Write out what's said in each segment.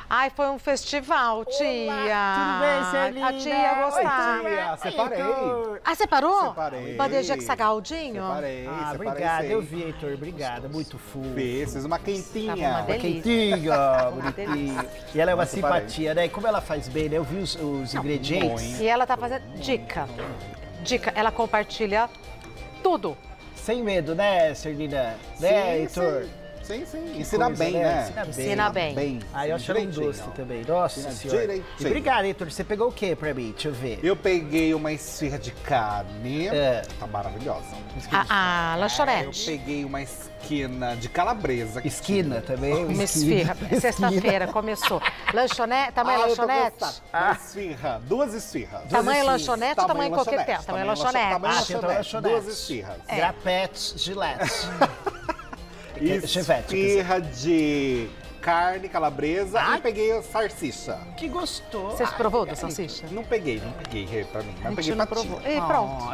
Ai, foi um festival, tia. Tudo bem, Celina? A tia ia gostar. Oi, tia, separei. Ah, separou? Separei. Bandeja com salgadinho? Separei, Ah, separei obrigado. sim. Eu vi, Heitor. Obrigado. Muito fofo. Fez uma Tava quentinha. uma delícia. Quentinha, bonitinho. E ela é uma Muito simpatia, né? E como ela faz bem, né? Eu vi os ingredientes. E ela tá fazendo dica. Dica, ela compartilha tudo. Sem medo, né, Celina? Né, Heitor? Sim, sim. Que Ensina coisa, bem, né? né? Ensina bem. Ah, eu acho ela um Direitinho. doce também. Nossa Ensina senhora. E direitinho. obrigado, Heitor. Você pegou o quê pra mim? Deixa eu ver. Eu peguei uma esfirra de carne. É. Tá maravilhosa. A Eu lanchonete. peguei uma esquina de calabresa. que Esquina também. Uma esfirra. Sexta-feira começou. Lanchonete, tamanho lanchonete? Uma esfirra, duas esfirras. Tamanho esfirras. lanchonete ou tamanho coquetel? Tamanho lanchonete. Tamanho Ah, tem então lanchonete. lanchonete. Duas esfirras. Grapetes, giletes. Chevette. Esfirra de carne calabresa Ah. e peguei a salsicha. Que gostoso. Você se provou da salsicha? Não peguei pra mim. Mas A peguei gente não pra ti. provou. E pronto.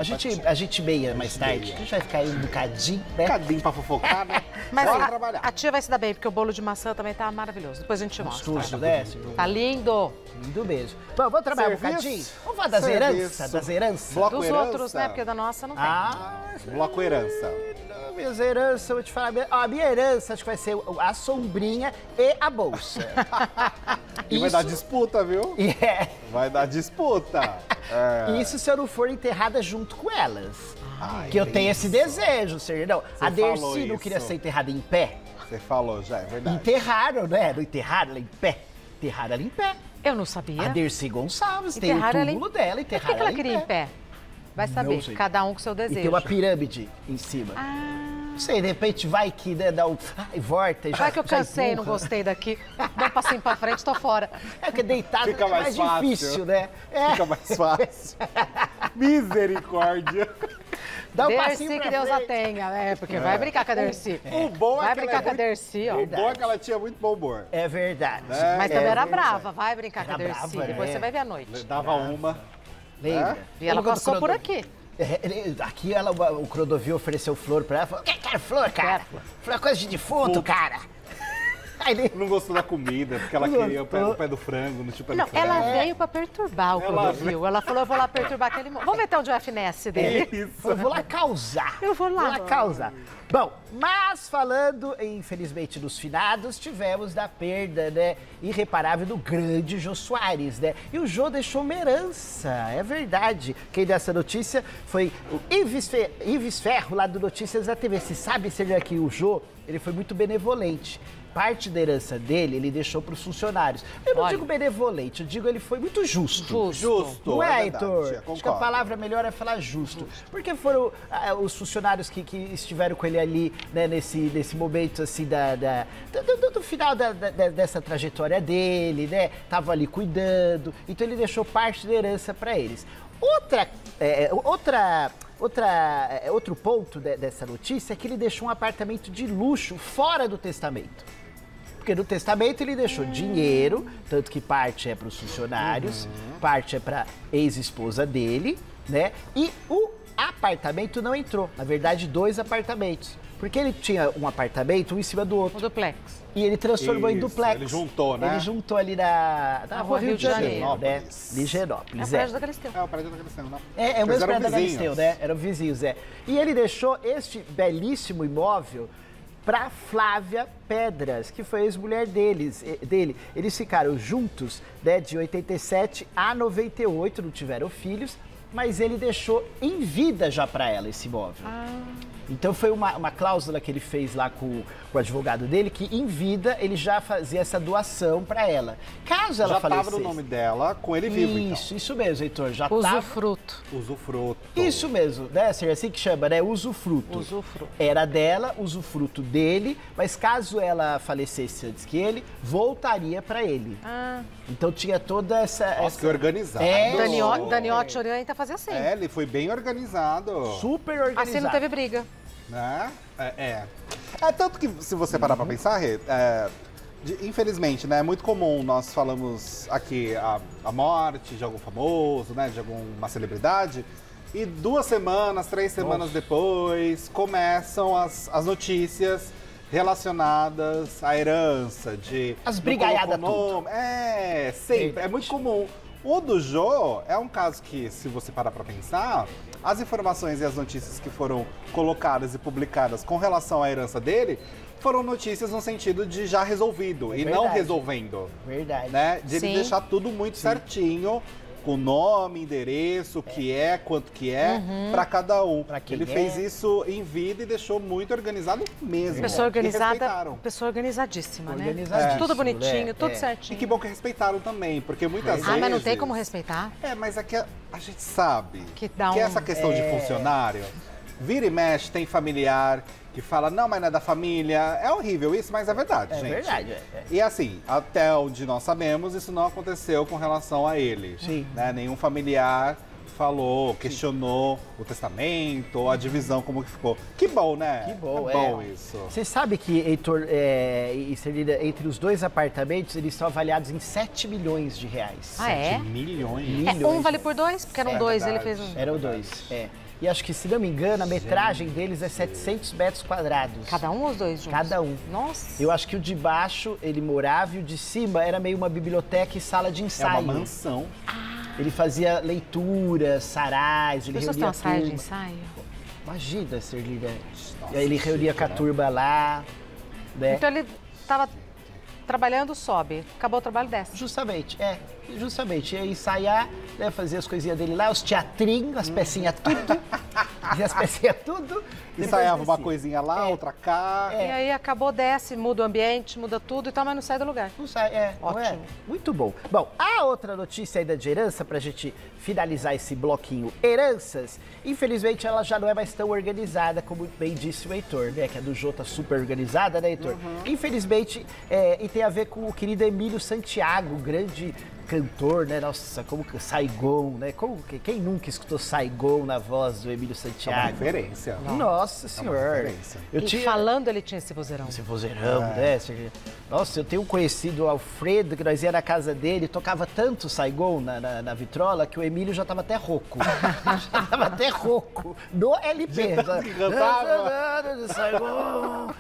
A gente meia mais tarde. A gente vai ficar aí um bocadinho, né? Cadinho pra fofocar, né? Mas Bora trabalhar. a tia vai se dar bem, porque o bolo de maçã também tá maravilhoso. Depois a gente mostra. Gostoso, né? Tá lindo. Lindo mesmo. Bom, vamos trabalhar um Serviço. bocadinho? Vamos falar das Serviço. heranças? Das heranças? Bloco Dos herança. outros, né? Porque da nossa não tem. Ah, Bloco herança. minhas heranças, eu vou te falar. A minha herança acho que vai ser a sombrinha e a bolsa. E vai dar disputa, viu? E é. Vai dar disputa. É. Isso se eu não for enterrada junto com elas. Ai, Que eu tenho esse desejo, Sérgio. Não, a falou Dercy não isso. queria ser enterrada em pé. Você falou já, é verdade. Enterraram, né? Não enterraram ela em pé. Enterraram ela em pé. Eu não sabia. A Dercy Gonçalves tem o Enterraram ela em- túmulo dela, Por que enterraram ela ela queria em pé? Vai saber. sei. Cada um com seu E desejo. tem uma pirâmide em cima. Não sei, de repente vai que né, dá um... Ai, volta e já Vai que eu já cansei, não empurra. gostei daqui. Dá um passinho pra frente, tô fora. É porque deitado Fica é mais mais fácil. difícil, né? É, Fica mais fácil. Misericórdia. dá um Dercy, passinho que pra Deus a frente. tenha. É, porque vai brincar com a Dercy. O bom é Vai que ela brincar é com a muito- Dercy, ó. O bom é que ela tinha muito bom humor. É verdade. Mas É também era verdade. brava. Vai brincar com a Era Dercy. brava, Depois é. você vai ver à noite. Dava uma. Lembra? E ela Lembra do passou por Crodo- aqui. Aqui o Crodovil ofereceu flor pra ela. Falou, quer flor, cara? Quero. Flor é coisa de defunto, cara. Aí ele... Não gostou da comida, porque ela Não queria gostou. o pé do frango, no tipo Não, de frango. ela veio pra perturbar o Ela Clodovil. Ela falou, eu vou lá perturbar aquele... Vamos ver até onde é a finesse dele. Isso. Eu vou lá causar. Eu vou lá. causar. Bom, mas falando, infelizmente, dos finados, tivemos da perda, né, irreparável do grande Jô Soares, né? E o Jô deixou uma herança, é verdade. Quem deu essa notícia foi o Ives Ferro, lá do Notícias da TV. Se sabe, seja que o Jô, ele foi muito benevolente. Parte da herança dele, ele deixou para os funcionários. Eu não Olha. digo benevolente, eu digo ele foi muito justo. Justo. Não é, verdade, Heitor? concordo. Acho que a palavra melhor é falar justo. Porque foram os funcionários que estiveram com ele ali, né, nesse momento, assim, do final dessa trajetória dele, né? Tava ali cuidando. Então ele deixou parte da herança para eles. Outro ponto dessa notícia é que ele deixou um apartamento de luxo fora do testamento. Porque no testamento ele deixou dinheiro, tanto que parte é para os funcionários, parte é para ex-esposa dele, né? E o apartamento não entrou. Na verdade, 2 apartamentos. Porque ele tinha um apartamento um em cima do O outro. duplex. E ele transformou em Isso, duplex. ele juntou, né? Ele juntou ali na rua Rio de Janeiro, né? É o Ligenópolis, prédio da Galisteu. É o prédio da Galisteu, não? é o Eles mesmo eram prédio da vizinhos. Galisteu, né? Eram vizinhos, é. E ele deixou este belíssimo imóvel para Flávia Pedras, que foi a ex-mulher dele. Eles ficaram juntos, né, de 87 a 98, não tiveram filhos, mas ele deixou em vida já para ela esse imóvel. Então foi uma cláusula que ele fez lá com o advogado dele, que em vida ele já fazia essa doação para ela. Caso ela Já falecesse... tava no nome dela, com ele vivo, Isso mesmo, Heitor, já tava... Usufruto. então. Usufruto. Isso mesmo, né? Seria assim que chama, né? Usufruto. Usufruto. Era dela, usufruto dele, mas caso ela falecesse antes que ele, voltaria para ele. Então tinha toda essa... Nossa, que organizado. É. Daniotti orienta fazer assim. É, ele foi bem organizado. Super organizado. Assim não teve briga. Né? É tanto que, se você parar pra pensar, Rê, infelizmente, né, é muito comum nós falamos aqui a morte de algum famoso, né, de alguma celebridade, e 2 semanas, 3 semanas depois, começam as notícias relacionadas à herança, de... As brigaiadas não colocou nome. É, sempre. Verdade. É muito comum. O do Jô é um caso que, se você parar pra pensar, as informações e as notícias que foram colocadas e publicadas com relação à herança dele foram notícias no sentido de já resolvido e não verdade. resolvendo. Verdade. Né? De ele Sim. deixar tudo muito certinho, com nome, endereço, o que é, quanto que é, pra cada um. Pra quem Ele é. fez isso em vida e deixou muito organizado mesmo. Pessoa E organizada, respeitaram. pessoa organizadíssima, né? Organizadíssimo, Tudo bonitinho, né? tudo É. E certinho. que bom que respeitaram também, porque muitas vezes... Ah, mas não tem como respeitar? É, mas é que a gente sabe Que dá essa questão de funcionário, vira e mexe, tem familiar que fala, não, mas não é da família. É horrível isso, mas é verdade, É gente. verdade, E assim, até onde nós sabemos, isso não aconteceu com relação a ele. Sim. Né? Nenhum familiar falou, questionou o testamento, ou a divisão, como que ficou. Que bom, né? Que bom, é. bom isso. Você sabe que, Heitor, e Celina, entre os dois apartamentos, eles são avaliados em 7 milhões de reais. Ah, é? Milhões. É, milhões. um vale por dois, porque eram dois, ele verdade. fez um. Eram dois, E acho que, se não me engano, a metragem deles é 700 metros quadrados. Cada um ou os dois juntos? Cada um. Nossa. Eu acho que o de baixo, ele morava, e o de cima era meio uma biblioteca e sala de É ensaio. uma mansão. Ele fazia leituras, sarais, ele As pessoas reunia têm uma a saia de turma. ensaio? Imagina, Serlina. Nossa, E aí ele reunia chique, com a né? turma lá, né? Então ele estava trabalhando, sobe. Acabou o trabalho, desce. Justamente, justamente. Ia ensaiar, né, fazer as coisinhas dele lá, os teatrinhos, as pecinhas tudo. E as pecinhas tudo. depois Ensaiava uma descia. coisinha lá, outra cá. E aí acabou, desce, muda o ambiente, muda tudo e tal, mas não sai do lugar. Não sai, não é? Ótimo. Muito bom. Bom, a outra notícia ainda de herança, pra gente finalizar esse bloquinho heranças, infelizmente ela já não é mais tão organizada, como bem disse o Heitor, né? Que a do Jô tá super organizada, né, Heitor? Infelizmente, e tem a ver com o querido Emílio Santiago, grande cantor, né? Nossa, como que Saigon, né? Quem nunca escutou Saigon na voz do Emílio É uma Santiago? referência. Nossa senhora. referência. E falando, ele tinha esse vozeirão. Esse vozeirão, né? Nossa, eu tenho um conhecido, o Alfredo, que nós ia na casa dele, tocava tanto Saigon na vitrola que o Emílio já tava até rouco. Já tava até rouco. No LP. De tanto que cantava. Saigon.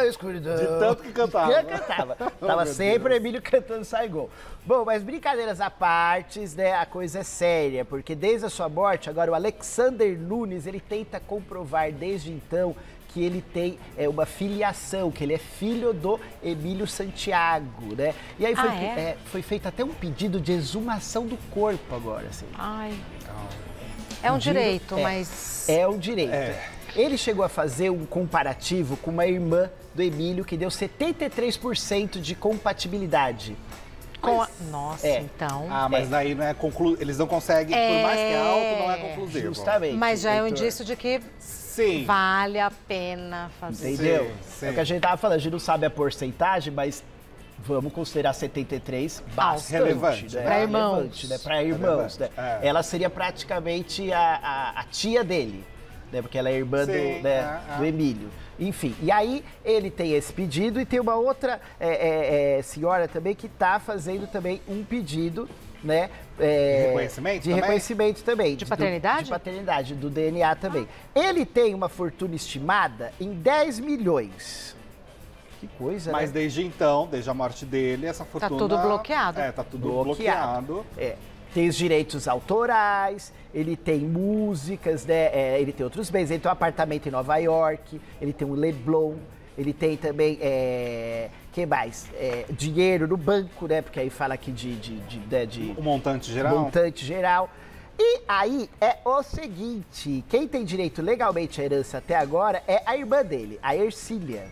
Escuridão. De tanto que cantava. Que cantava. Tava meu sempre o Deus. Emílio cantando Saigon. Bom, mas brincadeiras à parte, né? A coisa é séria, porque desde a sua morte, agora o Alexander Nunes, ele tenta comprovar desde então que ele tem uma filiação, que ele é filho do Emílio Santiago, né? E aí foi feito até um pedido de exumação do corpo agora, assim. Ai. É um direito, mas... É um direito. Ele chegou a fazer um comparativo com uma irmã do Emílio que deu 73% de compatibilidade. Nossa, então... Ah, mas daí não é eles não conseguem, por mais que é alto, não é conclusivo. Justamente. Mas já é um Heitor. indício de que Sim. vale a pena fazer. Entendeu? Sim. É o que a gente tava falando, a gente não sabe a porcentagem, mas vamos considerar 73 bastante, relevante, né? Pra irmãos. Relevante, né? Pra irmãos, né? Relevante, é. Ela seria praticamente a tia dele, né? Porque ela é irmã Sim, do Emílio. Enfim, e aí ele tem esse pedido e tem uma outra senhora também que tá fazendo também um pedido, né? De reconhecimento de também? reconhecimento também. De paternidade? De paternidade, do DNA também. Ele tem uma fortuna estimada em 10 milhões. Que coisa, Mas né? desde então, desde a morte dele, essa fortuna... tudo bloqueado. Tá tudo bloqueado. Tem os direitos autorais, ele tem músicas, né? Ele tem outros bens, ele tem um apartamento em Nova York, ele tem um Leblon, ele tem também, que mais? Dinheiro no banco, né? Porque aí fala aqui de O montante geral? montante geral. E aí é o seguinte, quem tem direito legalmente à herança até agora é a irmã dele, a Ercília.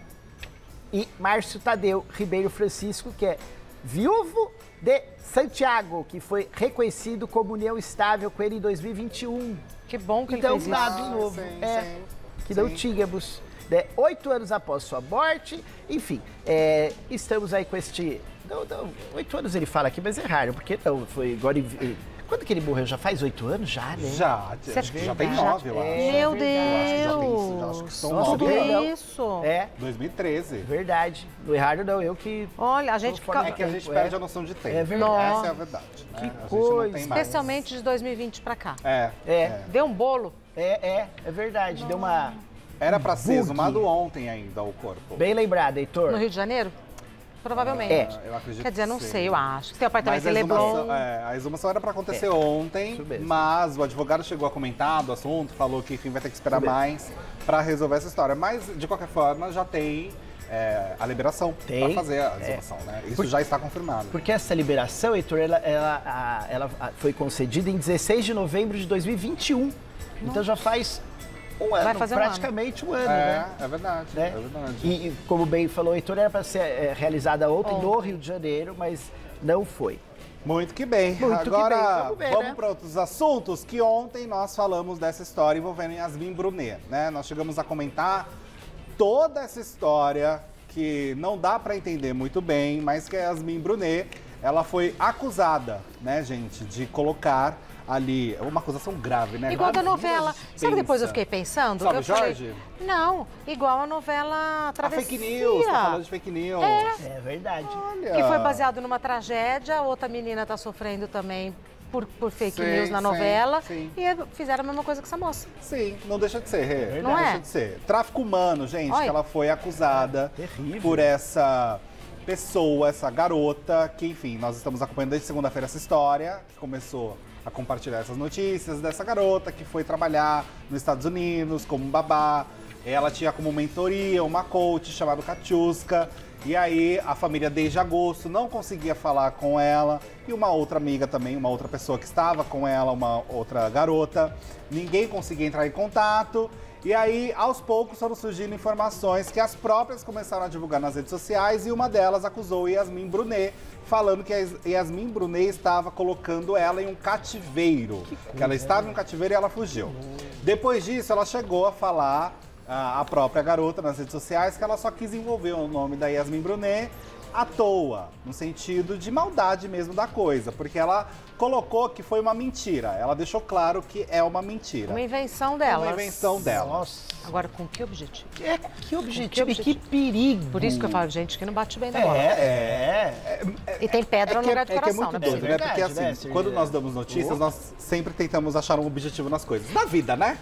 E Márcio Tadeu Ribeiro Francisco, que é viúvo de Santiago, que foi reconhecido como união estável com ele em 2021. Que bom que Então, ele fez isso. dado novo, sim, sim, que não sim. tínhamos. Né? 8 anos após sua morte, enfim, estamos aí com este... Não, 8 anos ele fala aqui, mas é raro, porque não, foi agora... Quando que ele morreu? Já faz 8 anos? Já, né? Já, Você acho que já tem já- 9, eu acho. Meu Acho que Deus! são Nossa, 9 Tudo não. isso. 2013. Verdade. Não errado não, eu que... Olha, a gente Tô fora fica... É que a gente tempo, perde a noção de tempo. É verdade. Essa é a verdade. Né? Que a gente não coisa. tem mais. Especialmente de 2020 pra cá. É. É. Deu um bolo. É verdade. Deu uma Era pra ser Bug. exumado ontem ainda o corpo. Bem lembrado, Heitor. No Rio de Janeiro? Provavelmente. Eu acredito Quer dizer, que não sim. sei, eu acho. Tem o apartamento Mas em Leblon. a exumação era para acontecer ontem, isso mesmo. mas o advogado chegou a comentar do assunto, falou que enfim vai ter que esperar Isso mesmo. mais para resolver essa história. Mas, de qualquer forma, já tem a liberação para fazer a exumação, né? Isso já está confirmado. Porque essa liberação, Heitor, ela foi concedida em 16 de novembro de 2021. Então já faz um ano, fazer um praticamente um ano, né? É verdade, Né? é verdade. E como bem falou o Heitor, era para ser realizada ontem no Rio de Janeiro, mas não foi. Muito que bem. Muito que Agora, bem. Vamos ver, né? para outros assuntos, que ontem nós falamos dessa história envolvendo Yasmin Brunet, né? Nós chegamos a comentar toda essa história que não dá para entender muito bem, mas que a Yasmin Brunet, ela foi acusada, né, gente, de colocar ali uma acusação grave, né? Igual da Imagina, novela. a gente Sabe que depois eu pensa. fiquei pensando? Salve, Eu falei, Jorge? não, igual a novela A Travessia. fake news, tá falando de fake news. É verdade. Olha. Que foi baseado numa tragédia, outra menina tá sofrendo também por fake Sim, news na sim, novela. sim. E fizeram a mesma coisa com essa moça. Sim, não deixa de ser, Rê. Não deixa é? de ser. Tráfico humano, gente, Olha. que ela foi acusada Terrível. por essa pessoa, essa garota, que, enfim, nós estamos acompanhando desde segunda-feira essa história, que começou a compartilhar essas notícias dessa garota que foi trabalhar nos Estados Unidos como babá. Ela tinha como mentoria uma coach chamada Katiuska. E aí a família desde agosto não conseguia falar com ela. E uma outra amiga também, uma outra pessoa que estava com ela, uma outra garota. Ninguém conseguia entrar em contato. E aí, aos poucos, foram surgindo informações que as próprias começaram a divulgar nas redes sociais. E uma delas acusou Yasmin Brunet, falando que a Yasmin Brunet estava colocando ela em um cativeiro. Que ela estava em um cativeiro e ela fugiu. Depois disso, ela chegou a falar, a própria garota nas redes sociais, que ela só quis envolver o nome da Yasmin Brunet à toa, no sentido de maldade mesmo da coisa, porque ela colocou que foi uma mentira. Ela deixou claro que é uma mentira. Uma invenção dela. Uma invenção dela. Nossa. Agora, com que objetivo? Que objetivo e que objetivo? perigo. Por isso que eu falo, gente, que não bate bem na bola. E tem pedra no lugar do É que é coração, muito né? doido, né? Verdade, Porque assim, né, Sérgio? quando nós damos notícias, nós sempre tentamos achar um objetivo nas coisas. Na vida, né?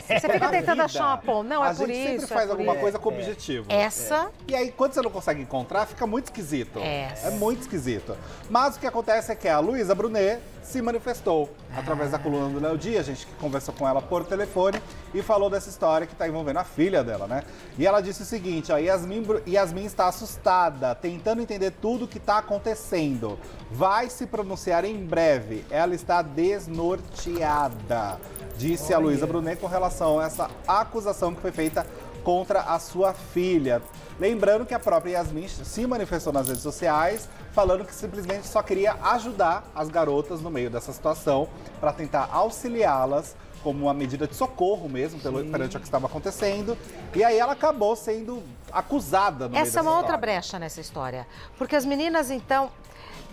Você fica Na tentando vida, achar uma ponta. Não, é por A gente sempre isso. faz é por alguma isso. coisa com objetivo. Essa, E aí, quando você não consegue encontrar, fica muito esquisito. É muito esquisito. Mas o que acontece é que a Luísa Brunet se manifestou através da coluna do Léo Dias, a gente que conversou com ela por telefone e falou dessa história que está envolvendo a filha dela, né? E ela disse o seguinte, ó, Yasmin está assustada, tentando entender tudo o que está acontecendo. Vai se pronunciar em breve. Ela está desnorteada, disse a Luísa Brunet com relação a essa acusação que foi feita contra a sua filha. Lembrando que a própria Yasmin se manifestou nas redes sociais, falando que simplesmente só queria ajudar as garotas no meio dessa situação, para tentar auxiliá-las como uma medida de socorro mesmo, perante o que estava acontecendo. E aí ela acabou sendo acusada no meio essa é uma dessa outra história. brecha nessa história. Porque as meninas, então...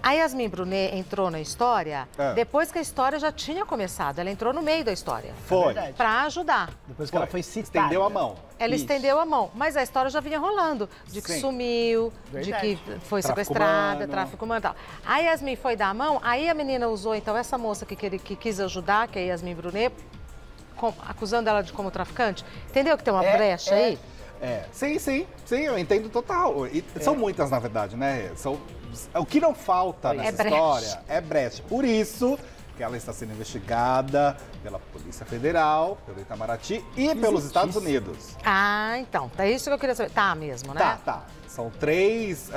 A Yasmin Brunet entrou na história depois que a história já tinha começado. Ela entrou no meio da história. Foi. verdade. Pra ajudar. Depois que ela foi citada. Estendeu a mão. Ela Isso. estendeu a mão, mas a história já vinha rolando. De que Sim. sumiu, Verdade. de que foi Tráfico sequestrada, humano. tráfico humano e tal. A Yasmin foi dar a mão, aí a menina usou, então, essa moça que quis ajudar, que é a Yasmin Brunet, acusando ela de como traficante. Entendeu que tem uma brecha aí? Sim, eu entendo total. E são muitas, na verdade, né? O que não falta nessa brecha. história é brecha. Por isso que ela está sendo investigada pela Polícia Federal, pelo Itamaraty e pelos Estados Unidos. Ah, então. É isso que eu queria saber. Tá mesmo, né? Tá. São três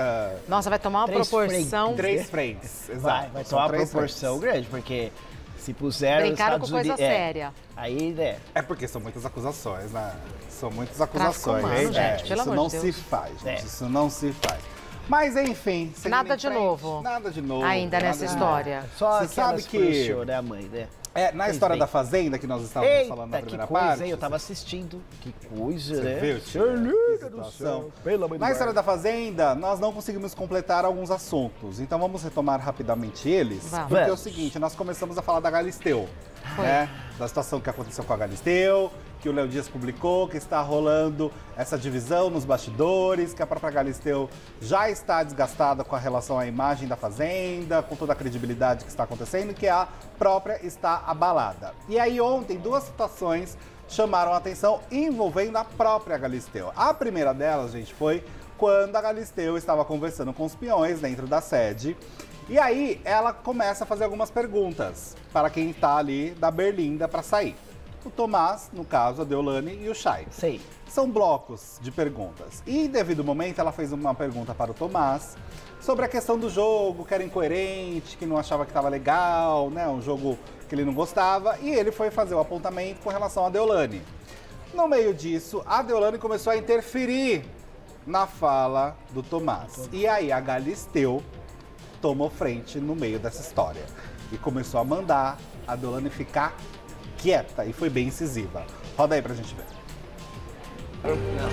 Nossa, vai tomar uma Três proporção. frentes. Exato. Vai São tomar uma três proporção frentes. grande, porque se puseram Brincaram os com Estados coisa Unidos... séria. Aí, né? É porque são muitas acusações, né? São muitas acusações. humano, gente, pelo isso amor não de se Deus. faz, gente. Isso não se faz. Mas, enfim... seguindo Nada em de frente, novo. Nada de novo. Ainda nada nessa de história. Só Você que sabe ela se que- pronunciou, né, a mãe, né? Na Pois história bem. da Fazenda, que nós estávamos falando na Eita, que primeira coisa, parte... hein? Eu tava assistindo. Que coisa, Você né? viu, tia? Senhora Que do situação. céu, pelo amor de Na história Deus. da Fazenda, nós não conseguimos completar alguns assuntos. Então vamos retomar rapidamente eles. Vamos. Porque é o Vamos. seguinte, nós começamos a falar da Galisteu. Né? Da situação que aconteceu com a Galisteu, que o Léo Dias publicou, que está rolando essa divisão nos bastidores, que a própria Galisteu já está desgastada com a relação à imagem da Fazenda, com toda a credibilidade que está acontecendo, que a própria está abalada. E aí ontem, duas situações chamaram a atenção envolvendo a própria Galisteu. A primeira delas, gente, foi quando a Galisteu estava conversando com os peões dentro da sede. E aí ela começa a fazer algumas perguntas para quem está ali da berlinda para sair. O Tomás, no caso, a Deolane e o Chay. Sei. São blocos de perguntas. E, em devido momento, ela fez uma pergunta para o Tomás sobre a questão do jogo, que era incoerente, que não achava que estava legal, né? Um jogo que ele não gostava. E ele foi fazer o apontamento com relação a Deolane. No meio disso, a Deolane começou a interferir na fala do Tomás. E aí a Galisteu tomou frente no meio dessa história. E começou a mandar a Deolane ficar quieta. E foi bem incisiva. Roda aí pra gente ver.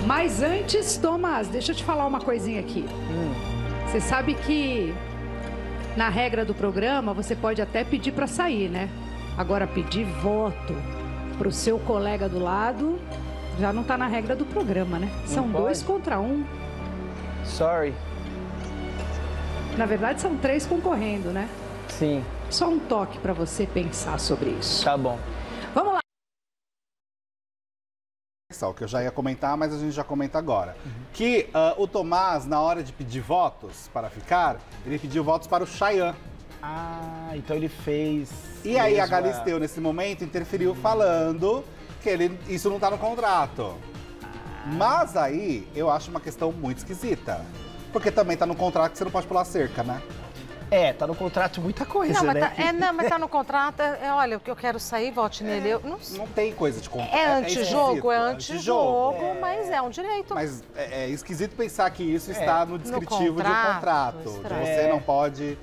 Mas antes, Tomás, deixa eu te falar uma coisinha aqui. Você sabe que na regra do programa você pode até pedir para sair, né? Agora pedir voto pro seu colega do lado já não tá na regra do programa, né? São 2 contra 1. Sorry. Na verdade são 3 concorrendo, né? Sim, Só um toque para você pensar sobre isso. tá bom. Vamos lá. O que eu já ia comentar, mas a gente já comenta agora. Que o Tomás, na hora de pedir votos para ficar, ele pediu votos para o Chayanne. Ah, então ele fez... E aí a mesmo Galisteu, nesse momento, interferiu falando que isso não está no contrato. Mas aí, eu acho uma questão muito esquisita. Porque também tá no contrato que você não pode pular cerca, né? Tá no contrato muita coisa, Não, mas né? mas tá no contrato, olha, eu quero sair, vote nele. Eu Não tem coisa de contrato. É antijogo, é antijogo. antijogo, mas é um direito. Mas é esquisito pensar que isso está no descritivo de um contrato, contrato. De estranho. você não pode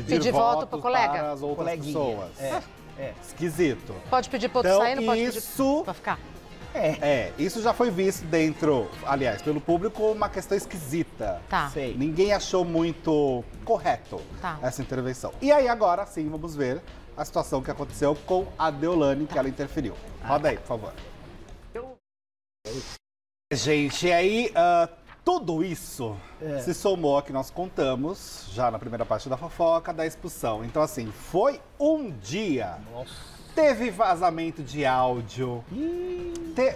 pedir voto votos pro colega. para as outras Coleguinha. pessoas. Esquisito. Pode pedir pra outro Então, sair, não pode pedir isso... pra ficar. Isso já foi visto dentro, aliás, pelo público, como uma questão esquisita. Tá. Sei. Ninguém achou muito correto essa intervenção. E aí agora sim, vamos ver a situação que aconteceu com a Deolane, que ela interferiu. Roda aí, por favor. Gente, e aí tudo isso se somou ao que nós contamos, já na primeira parte da fofoca, da expulsão. Então assim, foi um dia... Teve vazamento de áudio.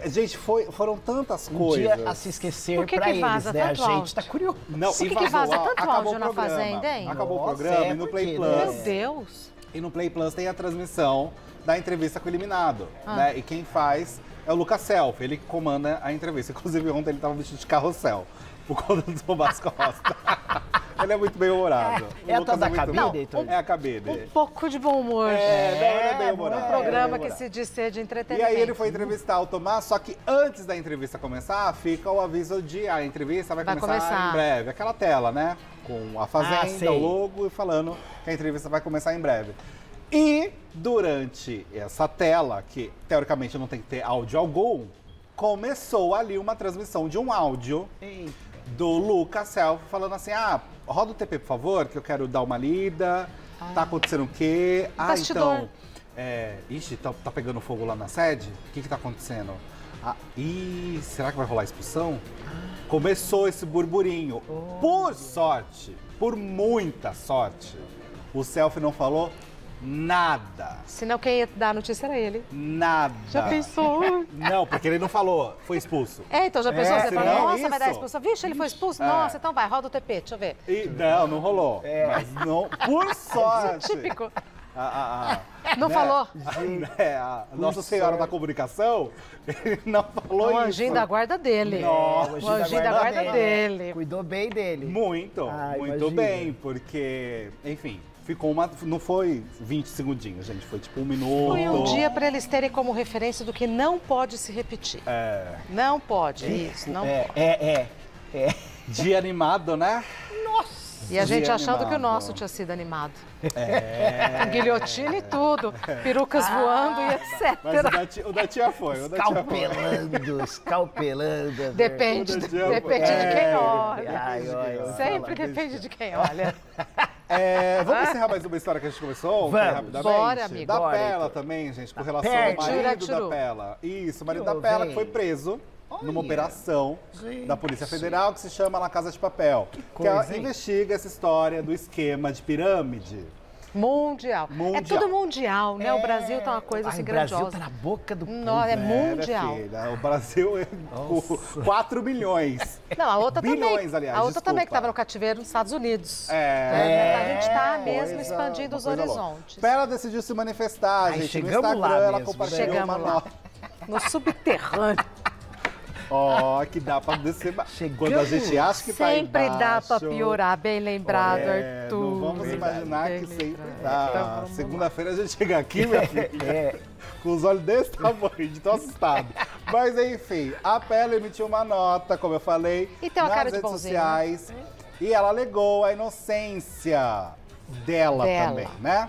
Gente, foram tantas coisas. Dia a se esquecer Por que pra que eles, vaza né? A tanto gente áudio? tá curioso. Não, Por e que vaza vazou, tanto acabou áudio o na programa. Fazenda, hein? Acabou o Nossa, programa e no por Play quê, Plus. né? Meu Deus. E no Play Plus tem a transmissão da entrevista com o eliminado, né? E quem faz é o Lucas Self, ele que comanda a entrevista. Inclusive ontem ele tava vestido de carrossel, por conta do Tomás Costa. Ele é muito bem humorado. É a Lucas tal da muito cabide, bom. Heitor? É a cabide. Um pouco de bom humor. Não, ele é bem Um humorado. programa ele é que bem se diz ser de E entretenimento. aí ele foi entrevistar o Tomás, só que antes da entrevista começar, fica o aviso de a entrevista vai começar em breve. Aquela tela, né? Com a Fazenda, sei. o logo e falando que a entrevista vai começar em breve. E durante essa tela, que teoricamente não tem que ter áudio algum, começou ali uma transmissão de um áudio do Lucas Self falando assim, roda o TP, por favor, que eu quero dar uma lida, tá acontecendo o quê? Bastidor. Então, tá pegando fogo lá na sede? O que tá acontecendo? Será que vai rolar expulsão? Começou esse burburinho. Por sorte, por muita sorte, o Self não falou nada. Senão quem ia dar a notícia era ele. Nada. Já pensou? Não, porque ele não falou, foi expulso. Então já pensou? Você senão fala, nossa, vai dar isso. expulsão. Vixe, ele foi expulso? Nossa, então vai, roda o TP, deixa eu ver. Não rolou. Mas não, por sorte. Típico. Não falou. A Nossa Senhora da Comunicação, ele não falou isso. O anjinho da guarda dele. Nossa, o anjinho da guarda dele. Cuidou bem dele. Muito imagina. bem, porque, enfim, ficou não foi 20 segundinhos, gente, foi tipo 1 minuto. Foi um dia para eles terem como referência do que não pode se repetir. Não pode, isso, não pode. Dia animado, né? E a gente Dia achando que o animado. nosso tinha sido animado. Com guilhotina e tudo, perucas voando e etc. Mas o da tia foi, Escalpelando. Depende de quem olha. Sempre fala. depende de quem olha. Vamos encerrar mais uma história que a gente começou? Vamos. Rapidamente? Bora, amigo. Da Bora, Pela Heitor. também, gente, com relação Perto. ao marido Tchuru. da Pela. Isso, o marido Que da Pela que bem. foi preso numa Olha. operação Gente. da Polícia Federal que se chama La Casa de Papel. Que coisa, ela hein? investiga essa história do esquema de pirâmide. Mundial. É tudo mundial, né? O Brasil tá uma coisa assim grandiosa. O Brasil tá na boca do povo. Não, é mundial. Filha, o Brasil é 4 milhões. Não, a outra Bilhões, também. aliás, A outra também que desculpa. estava no cativeiro nos Estados Unidos. É. A gente tá mesmo Coisa- expandindo uma os coisa horizontes. louca. Ela decidiu se manifestar, Aí gente. No chegamos Instagram, lá ela mesmo, compartilhou Chegamos uma lá. nota. No subterrâneo. Ó, que dá pra descer. Chegamos. Quando a gente acha que tá Sempre embaixo, dá pra piorar, bem lembrado, É, Arthur. não vamos imaginar Bem que sempre lembrado. dá. Então, vamos lá. Segunda-feira a gente chega aqui, minha filha, com os olhos desse tamanho, de tão assustado. Mas enfim, a Pela emitiu uma nota, como eu falei, E tem uma nas cara de redes bonzinho, sociais. E ela alegou a inocência dela também, né?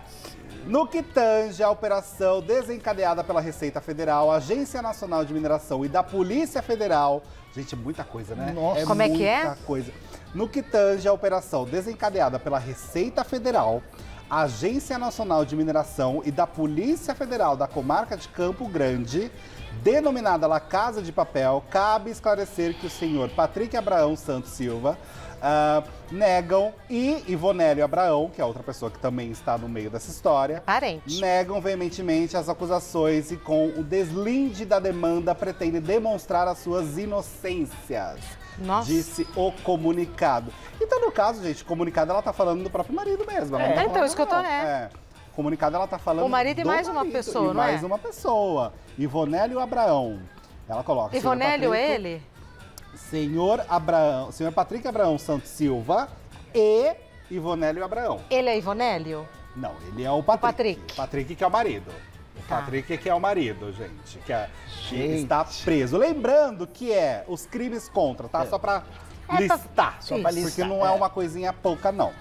No que tange a operação desencadeada pela Receita Federal, Agência Nacional de Mineração e da Polícia Federal. Gente, muita coisa, né? Nossa. Como é que é? Muita coisa. No que tange a operação desencadeada pela Receita Federal, Agência Nacional de Mineração e da Polícia Federal da Comarca de Campo Grande, denominada La Casa de Papel, cabe esclarecer que o senhor Patrick Abraão Santos Silva negam, e Ivonélio Abraão, que é outra pessoa que também está no meio dessa história, Parente. negam veementemente as acusações e com o deslinde da demanda pretendem demonstrar as suas inocências. Nossa. Disse o comunicado. Então, no caso, gente, o comunicado ela tá falando do próprio marido mesmo. Ela não tá Então, falando isso que eu tô, não. né? O comunicado ela tá falando O marido e do mais uma marido, pessoa, e não é? mais uma pessoa. Ivonélio Abraão. Ela coloca. Ivonélio, senhor Patrick- ele? Senhor Patrick Abraão Santos Silva e Ivonélio Abraão. Ele é Ivonélio? Não, ele é o Patrick. Patrick. Patrick que é o marido. O Tá. Patrick que é o marido, gente. Que Gente. está preso. Lembrando que é os crimes contra, tá? Só pra listar. Só pra Porque listar, não é uma coisinha pouca, não.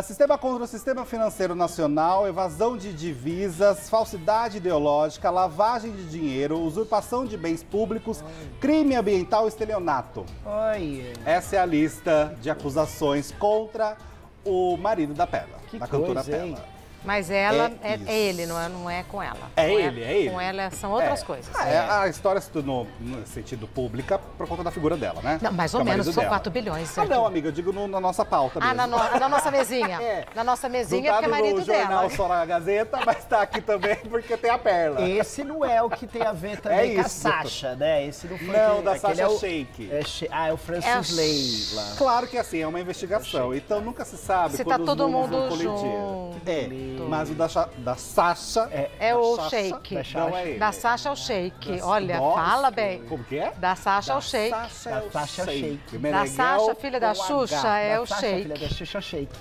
Sistema contra o sistema financeiro nacional, evasão de divisas, falsidade ideológica, lavagem de dinheiro, usurpação de bens públicos, crime ambiental e estelionato. Olha. Essa é a lista de acusações contra o marido da Pela, Que da cantora coisa, hein? Pela. Mas ela É é isso. ele, não é com ela. É Com ele, ela, é ele. Com ela são outras coisas. A história se tornou, no sentido pública, por conta da figura dela, né? Não, mais ou Que é o menos, marido são dela. 4 bilhões. Ah, Arthur. não, amiga, eu digo na nossa pauta mesmo. Na nossa mesinha. É. Na nossa mesinha, Não tá porque é no marido jornal dela. só na Gazeta, mas tá aqui também porque tem a Perla. Esse não é o que tem a ver também com a isso. Sasha, né? Esse não foi Não, que- da aquele Sasha é o, Sheikh. é o Francis Lay lá. Claro que assim, é uma investigação, então nunca se sabe Se quando tá os todo mundos vão mundo colidir. junto. É, mas o da Sasha... É da o Sasha, Sheik. Não é ele. Da Sasha ao Sheik. Da- Olha, Nossa, fala bem. Como que é? Da Sasha ao Sheik. Sasha é o Da Sasha Sheik. Sheik. Da Meneghel Sasha, filha da com Xuxa, H. é Da o Sasha, Sheik. filha da Xuxa Shake.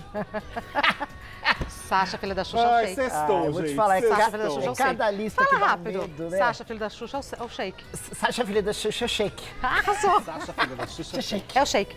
Sasha, filha da Xuxa, é o Ai, Sheik. sextou, eu vou te gente. falar, é Sasha, sextou. filha da Xuxa, é o Cada Sheik. lista que Fala dá rápido. medo, né? Sasha, filha da Xuxa, é o Sheik. Sasha, filha da Xuxa Shake. Arrasou. Sasha, filha da Xuxa. Shake. É o Sheik.